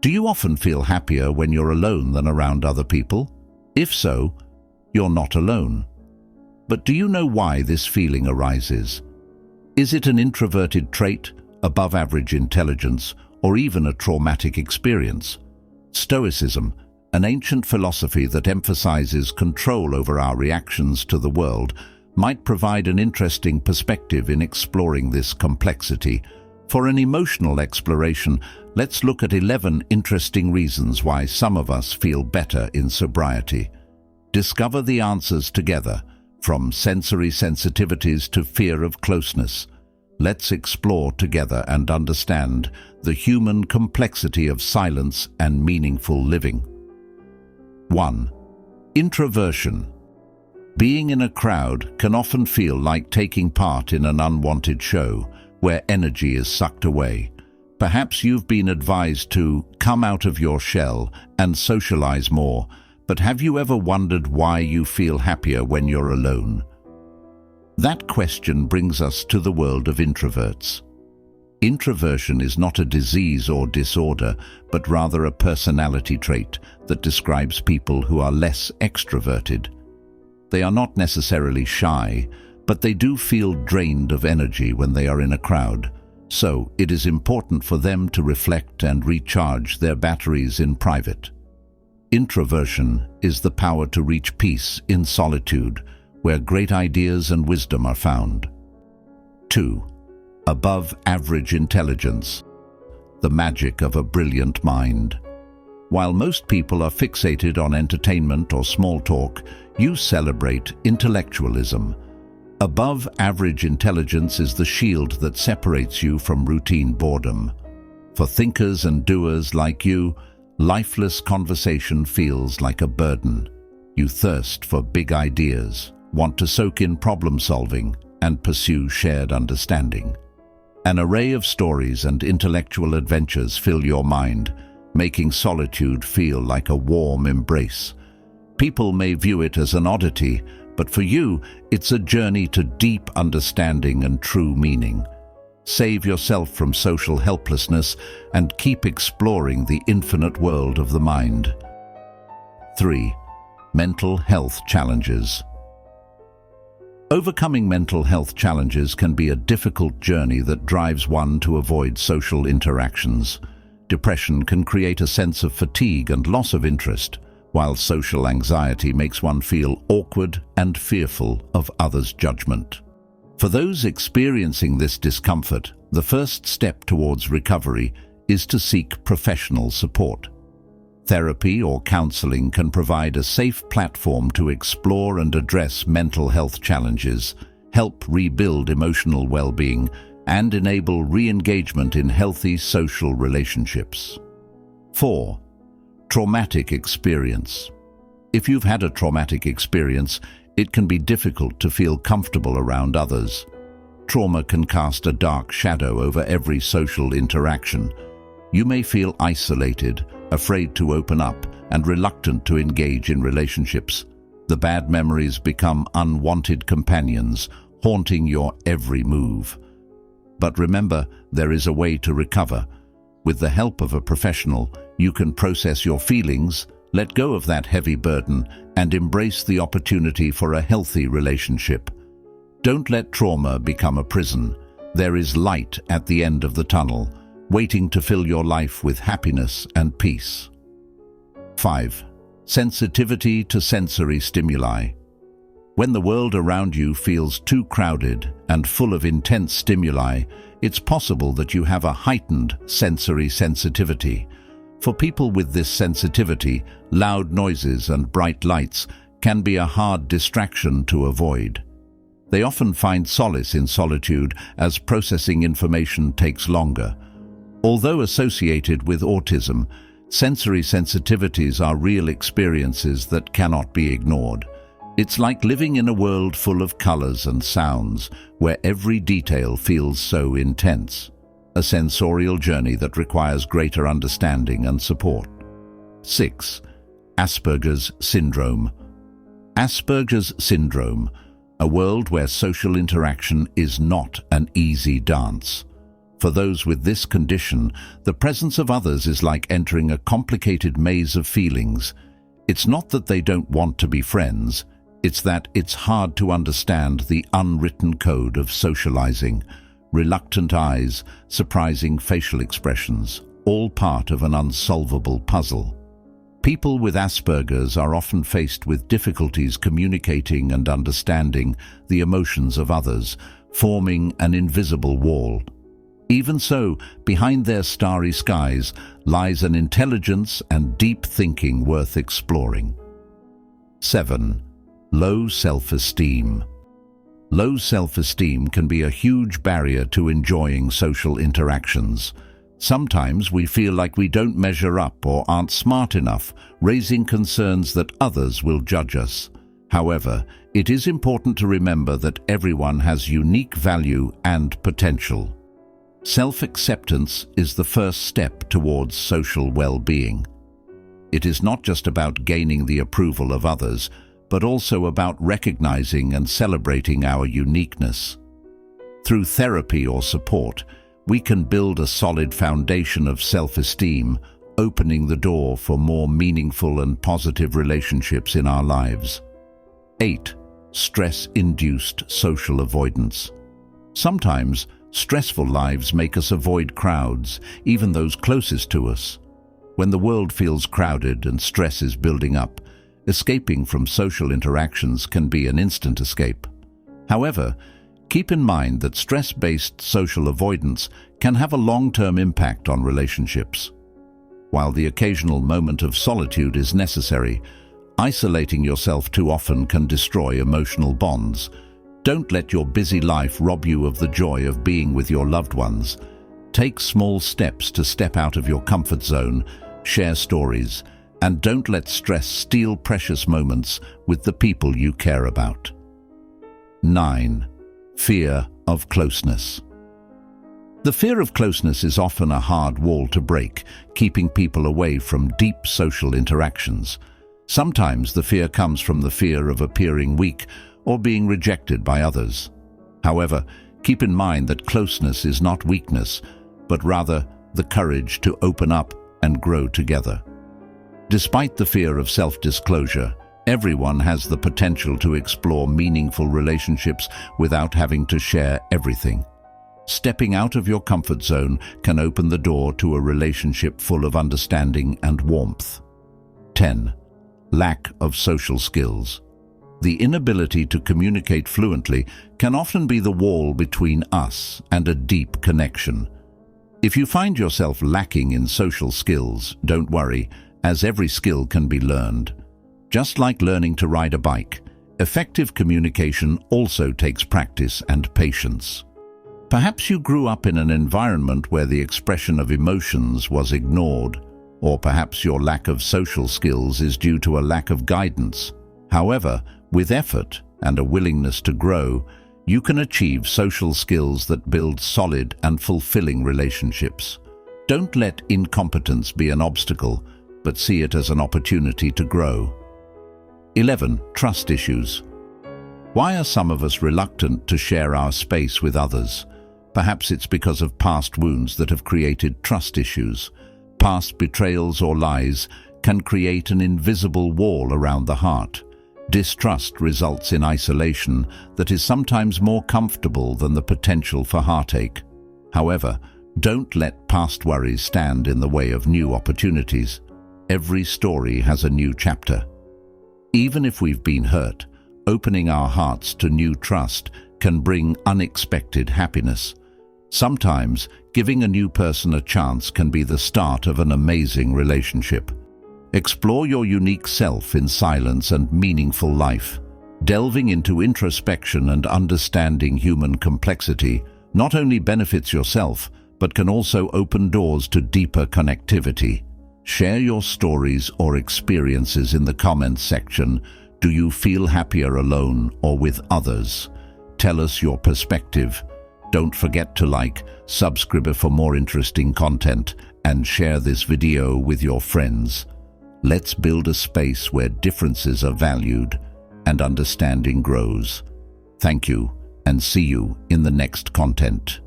Do you often feel happier when you're alone than around other people? If so, you're not alone. But do you know why this feeling arises? Is it an introverted trait, above-average intelligence, or even a traumatic experience? Stoicism, an ancient philosophy that emphasizes control over our reactions to the world, might provide an interesting perspective in exploring this complexity. For an emotional exploration, let's look at 11 interesting reasons why some of us feel better in sobriety. Discover the answers together, from sensory sensitivities to fear of closeness. Let's explore together and understand the human complexity of silence and meaningful living. 1. Introversion. Being in a crowd can often feel like taking part in an unwanted show, where energy is sucked away. Perhaps you've been advised to come out of your shell and socialize more, but have you ever wondered why you feel happier when you're alone? That question brings us to the world of introverts. Introversion is not a disease or disorder, but rather a personality trait that describes people who are less extroverted. They are not necessarily shy, but they do feel drained of energy when they are in a crowd. So it is important for them to reflect and recharge their batteries in private. Introversion is the power to reach peace in solitude, where great ideas and wisdom are found. 2. Above-average intelligence. The magic of a brilliant mind. While most people are fixated on entertainment or small talk, you celebrate intellectualism. Above-average intelligence is the shield that separates you from routine boredom. For thinkers and doers like you, lifeless conversation feels like a burden. You thirst for big ideas, want to soak in problem-solving, and pursue shared understanding. An array of stories and intellectual adventures fill your mind, making solitude feel like a warm embrace. People may view it as an oddity, but for you, it's a journey to deep understanding and true meaning. Save yourself from social helplessness and keep exploring the infinite world of the mind. 3. Mental health challenges. Overcoming mental health challenges can be a difficult journey that drives one to avoid social interactions. Depression can create a sense of fatigue and loss of interest, while social anxiety makes one feel awkward and fearful of others' judgment. For those experiencing this discomfort, the first step towards recovery is to seek professional support. Therapy or counseling can provide a safe platform to explore and address mental health challenges, help rebuild emotional well-being, and enable re-engagement in healthy social relationships. 4. Traumatic experience. If you've had a traumatic experience, it can be difficult to feel comfortable around others. Trauma can cast a dark shadow over every social interaction. You may feel isolated, afraid to open up, and reluctant to engage in relationships. The bad memories become unwanted companions, haunting your every move. But remember, there is a way to recover. With the help of a professional, you can process your feelings, let go of that heavy burden, and embrace the opportunity for a healthy relationship. Don't let trauma become a prison. There is light at the end of the tunnel, waiting to fill your life with happiness and peace. 5. Sensitivity to sensory stimuli. When the world around you feels too crowded and full of intense stimuli, it's possible that you have a heightened sensory sensitivity. For people with this sensitivity, loud noises and bright lights can be a hard distraction to avoid. They often find solace in solitude as processing information takes longer. Although associated with autism, sensory sensitivities are real experiences that cannot be ignored. It's like living in a world full of colors and sounds, where every detail feels so intense. A sensorial journey that requires greater understanding and support. 6. Aspergers Syndrome. Aspergers Syndrome, a world where social interaction is not an easy dance. For those with this condition, the presence of others is like entering a complicated maze of feelings. It's not that they don't want to be friends, it's that it's hard to understand the unwritten code of socializing. Reluctant eyes, surprising facial expressions, all part of an unsolvable puzzle. People with Asperger's are often faced with difficulties communicating and understanding the emotions of others, forming an invisible wall. Even so, behind their starry skies lies an intelligence and deep thinking worth exploring. 7. Low self-esteem. Low self-esteem can be a huge barrier to enjoying social interactions. Sometimes we feel like we don't measure up or aren't smart enough, raising concerns that others will judge us. However, it is important to remember that everyone has unique value and potential. Self-acceptance is the first step towards social well-being. It is not just about gaining the approval of others, but also about recognizing and celebrating our uniqueness. Through therapy or support, we can build a solid foundation of self-esteem, opening the door for more meaningful and positive relationships in our lives. 8. Stress-induced social avoidance. Sometimes, stressful lives make us avoid crowds, even those closest to us. When the world feels crowded and stress is building up, escaping from social interactions can be an instant escape. However, keep in mind that stress-based social avoidance can have a long-term impact on relationships. While the occasional moment of solitude is necessary, isolating yourself too often can destroy emotional bonds. Don't let your busy life rob you of the joy of being with your loved ones. Take small steps to step out of your comfort zone, share stories, and don't let stress steal precious moments with the people you care about. 9. Fear of closeness. The fear of closeness is often a hard wall to break, keeping people away from deep social interactions. Sometimes the fear comes from the fear of appearing weak or being rejected by others. However, keep in mind that closeness is not weakness, but rather the courage to open up and grow together. Despite the fear of self-disclosure, everyone has the potential to explore meaningful relationships without having to share everything. Stepping out of your comfort zone can open the door to a relationship full of understanding and warmth. 10. Lack of social skills. The inability to communicate fluently can often be the wall between us and a deep connection. If you find yourself lacking in social skills, don't worry, as every skill can be learned. Just like learning to ride a bike, effective communication also takes practice and patience. Perhaps you grew up in an environment where the expression of emotions was ignored, or perhaps your lack of social skills is due to a lack of guidance. However, with effort and a willingness to grow, you can achieve social skills that build solid and fulfilling relationships. Don't let incompetence be an obstacle, but see it as an opportunity to grow. 11. Trust issues. Why are some of us reluctant to share our space with others? Perhaps it's because of past wounds that have created trust issues. Past betrayals or lies can create an invisible wall around the heart. Distrust results in isolation that is sometimes more comfortable than the potential for heartache. However, don't let past worries stand in the way of new opportunities. Every story has a new chapter. Even if we've been hurt, opening our hearts to new trust can bring unexpected happiness. Sometimes, giving a new person a chance can be the start of an amazing relationship. Explore your unique self in silence and meaningful life. Delving into introspection and understanding human complexity not only benefits yourself, but can also open doors to deeper connectivity. Share your stories or experiences in the comments section. Do you feel happier alone or with others? Tell us your perspective. Don't forget to like, subscribe for more interesting content, and share this video with your friends. Let's build a space where differences are valued and understanding grows. Thank you, and see you in the next content.